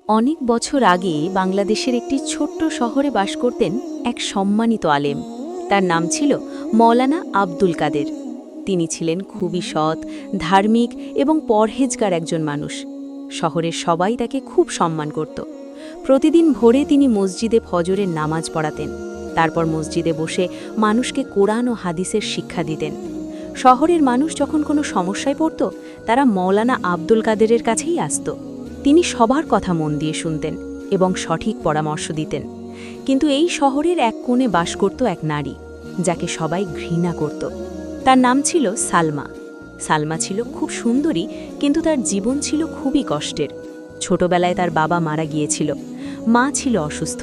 অনেক বছর আগে বাংলাদেশের একটি ছোট্ট শহরে বাস করতেন এক সম্মানিত আলেম। তার নাম ছিল মৌলানা আব্দুল কাদের। তিনি ছিলেন খুবই সৎ, ধার্মিক এবং পরহেজগার একজন মানুষ। শহরের সবাই তাকে খুব সম্মান করত। প্রতিদিন ভোরে তিনি মসজিদে ফজরের নামাজ পড়াতেন। তারপর মসজিদে বসে মানুষকে কোরআন ও হাদিসের শিক্ষা দিতেন। শহরের মানুষ যখন কোনো সমস্যায় পড়ত, তারা মৌলানা আব্দুল কাদেরের কাছেই আসত। তিনি সবার কথা মন দিয়ে শুনতেন এবং সঠিক পরামর্শ দিতেন। কিন্তু এই শহরের এক কোণে বাস করত এক নারী, যাকে সবাই ঘৃণা করত। তার নাম ছিল সালমা। সালমা ছিল খুব সুন্দরী, কিন্তু তার জীবন ছিল খুবই কষ্টের। ছোটবেলায় তার বাবা মারা গিয়েছিল, মা ছিল অসুস্থ।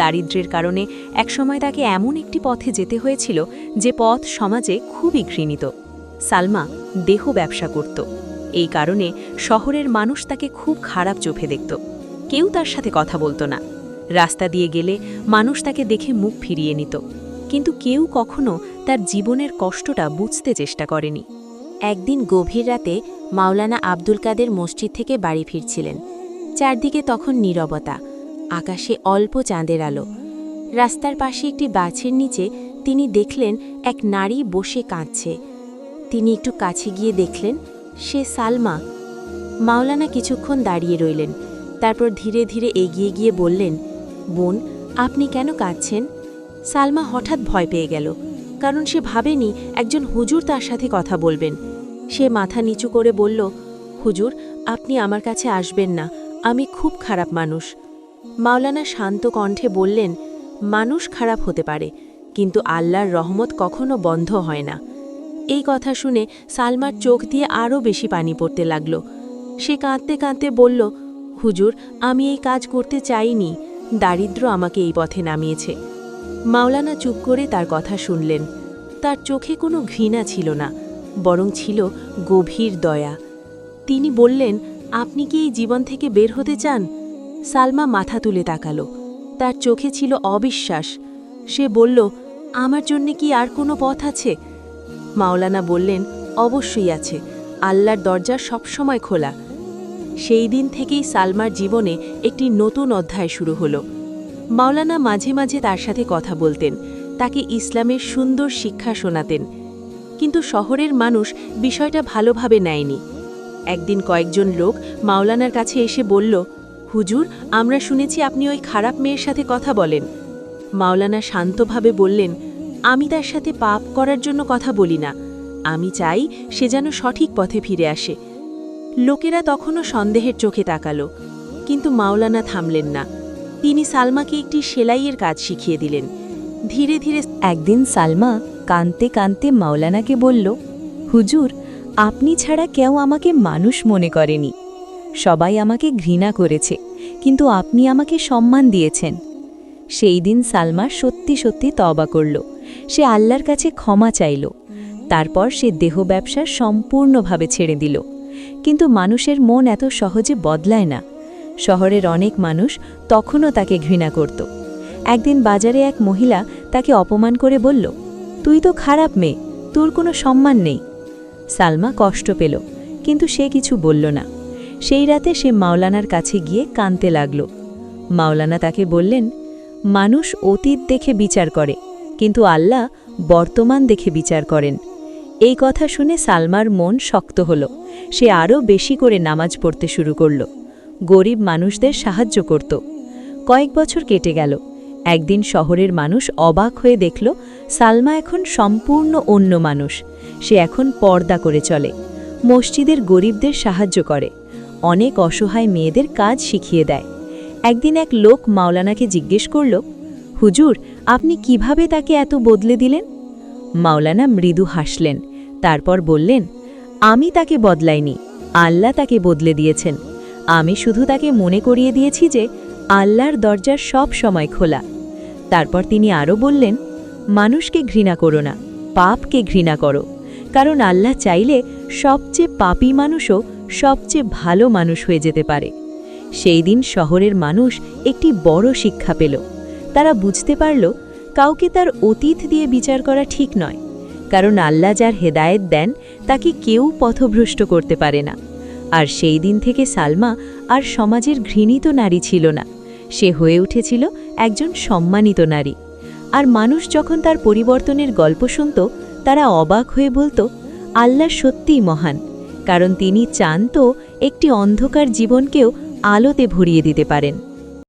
দারিদ্র্যের কারণে একসময় তাকে এমন একটি পথে যেতে হয়েছিল যে পথ সমাজে খুবই ঘৃণিত। সালমা দেহ ব্যবসা করত। এই কারণে শহরের মানুষ তাকে খুব খারাপ চোখে দেখত। কেউ তার সাথে কথা বলতো না। রাস্তা দিয়ে গেলে মানুষ তাকে দেখে মুখ ফিরিয়ে নিত, কিন্তু কেউ কখনো তার জীবনের কষ্টটা বুঝতে চেষ্টা করেনি। একদিন গভীর রাতে মাওলানা আব্দুল কাদের মসজিদ থেকে বাড়ি ফিরছিলেন। চারদিকে তখন নীরবতা, আকাশে অল্প চাঁদের আলো। রাস্তার পাশে একটি গাছের নিচে তিনি দেখলেন এক নারী বসে কাঁদছে। তিনি একটু কাছে গিয়ে দেখলেন সে সালমা। মাওলানা কিছুক্ষণ দাঁড়িয়ে রইলেন, তারপর ধীরে ধীরে এগিয়ে গিয়ে বললেন, বোন, আপনি কেন কাঁদছেন? সালমা হঠাৎ ভয় পেয়ে গেল, কারণ সে ভাবেনি একজন হুজুর তার সাথে কথা বলবেন। সে মাথা নিচু করে বলল, হুজুর, আপনি আমার কাছে আসবেন না, আমি খুব খারাপ মানুষ। মাওলানা শান্ত কণ্ঠে বললেন, মানুষ খারাপ হতে পারে, কিন্তু আল্লাহর রহমত কখনো বন্ধ হয় না। এই কথা শুনে সালমার চোখ দিয়ে আরও বেশি পানি পড়তে লাগল। সে কাঁদতে কাঁদতে বলল, হুজুর, আমি এই কাজ করতে চাইনি, দারিদ্র্য আমাকে এই পথে নামিয়েছে। মাওলানা চুপ করে তার কথা শুনলেন। তার চোখে কোনো ঘৃণা ছিল না, বরং ছিল গভীর দয়া। তিনি বললেন, আপনি কি এই জীবন থেকে বের হতে চান? সালমা মাথা তুলে তাকালো। তার চোখে ছিল অবিশ্বাস। সে বলল, আমার জন্যে কি আর কোনো পথ আছে? মাওলানা বললেন, অবশ্যই আছে, আল্লাহর দরজা সবসময় খোলা। সেই দিন থেকেই সালমার জীবনে একটি নতুন অধ্যায় শুরু হলো। মাওলানা মাঝে মাঝে তার সাথে কথা বলতেন, তাকে ইসলামের সুন্দর শিক্ষা শোনাতেন। কিন্তু শহরের মানুষ বিষয়টা ভালোভাবে নেয়নি। একদিন কয়েকজন লোক মাওলানার কাছে এসে বলল, হুজুর, আমরা শুনেছি আপনি ওই খারাপ মেয়ের সাথে কথা বলেন। মাওলানা শান্তভাবে বললেন, আমি তার সাথে পাপ করার জন্য কথা বলি না, আমি চাই সে যেন সঠিক পথে ফিরে আসে। লোকেরা তখনও সন্দেহের চোখে তাকালো, কিন্তু মাওলানা থামলেন না। তিনি সালমাকে একটি সেলাইয়ের কাজ শিখিয়ে দিলেন। ধীরে ধীরে একদিন সালমা কাঁদতে কাঁদতে মাওলানাকে বলল, হুজুর, আপনি ছাড়া কেউ আমাকে মানুষ মনে করেনি। সবাই আমাকে ঘৃণা করেছে, কিন্তু আপনি আমাকে সম্মান দিয়েছেন। সেই দিন সালমা সত্যি সত্যি তওবা করল। সে আল্লাহর কাছে ক্ষমা চাইল। তারপর সে দেহ ব্যবসা সম্পূর্ণভাবে ছেড়ে দিল। কিন্তু মানুষের মন এত সহজে বদলায় না। শহরের অনেক মানুষ তখনও তাকে ঘৃণা করত। একদিন বাজারে এক মহিলা তাকে অপমান করে বলল, তুই তো খারাপ মেয়ে, তোর কোনো সম্মান নেই। সালমা কষ্ট পেল, কিন্তু সে কিছু বলল না। সেই রাতে সে মাওলানার কাছে গিয়ে কাঁদতে লাগল। মাওলানা তাকে বললেন, মানুষ অতীত দেখে বিচার করে, কিন্তু আল্লাহ বর্তমান দেখে বিচার করেন। এই কথা শুনে সালমার মন শক্ত হল। সে আরও বেশি করে নামাজ পড়তে শুরু করল। গরিব মানুষদের সাহায্য করত। কয়েক বছর কেটে গেল। একদিন শহরের মানুষ অবাক হয়ে দেখল, সালমা এখন সম্পূর্ণ অন্য মানুষ। সে এখন পর্দা করে চলে, মসজিদের গরিবদের সাহায্য করে, অনেক অসহায় মেয়েদের কাজ শিখিয়ে দেয়। একদিন এক লোক মাওলানাকে জিজ্ঞেস করল, হুজুর, আপনি কিভাবে তাকে এত বদলে দিলেন? মাওলানা মৃদু হাসলেন, তারপর বললেন, আমি তাকে বদলাইনি, আল্লাহ তাকে বদলে দিয়েছেন। আমি শুধু তাকে মনে করিয়ে দিয়েছি যে আল্লাহর দরজা সব সময় খোলা। তারপর তিনি আরও বললেন, মানুষকে ঘৃণা করো না, পাপকে ঘৃণা করো, কারণ আল্লাহ চাইলে সবচেয়ে পাপী মানুষও সবচেয়ে ভালো মানুষ হয়ে যেতে পারে। সেই দিন শহরের মানুষ একটি বড় শিক্ষা পেল। তারা বুঝতে পারল, কাউকে তার অতীত দিয়ে বিচার করা ঠিক নয়, কারণ আল্লাহ যার হেদায়েত দেন তাকে কেউ পথভ্রষ্ট করতে পারে না। আর সেই দিন থেকে সালমা আর সমাজের ঘৃণিত নারী ছিল না, সে হয়ে উঠেছিল একজন সম্মানিত নারী। আর মানুষ যখন তার পরিবর্তনের গল্প শুনত, তারা অবাক হয়ে বলতো, আল্লাহ সত্যিই মহান, কারণ তিনি চান তো একটি অন্ধকার জীবনকেও আলোতে ভরিয়ে দিতে পারেন।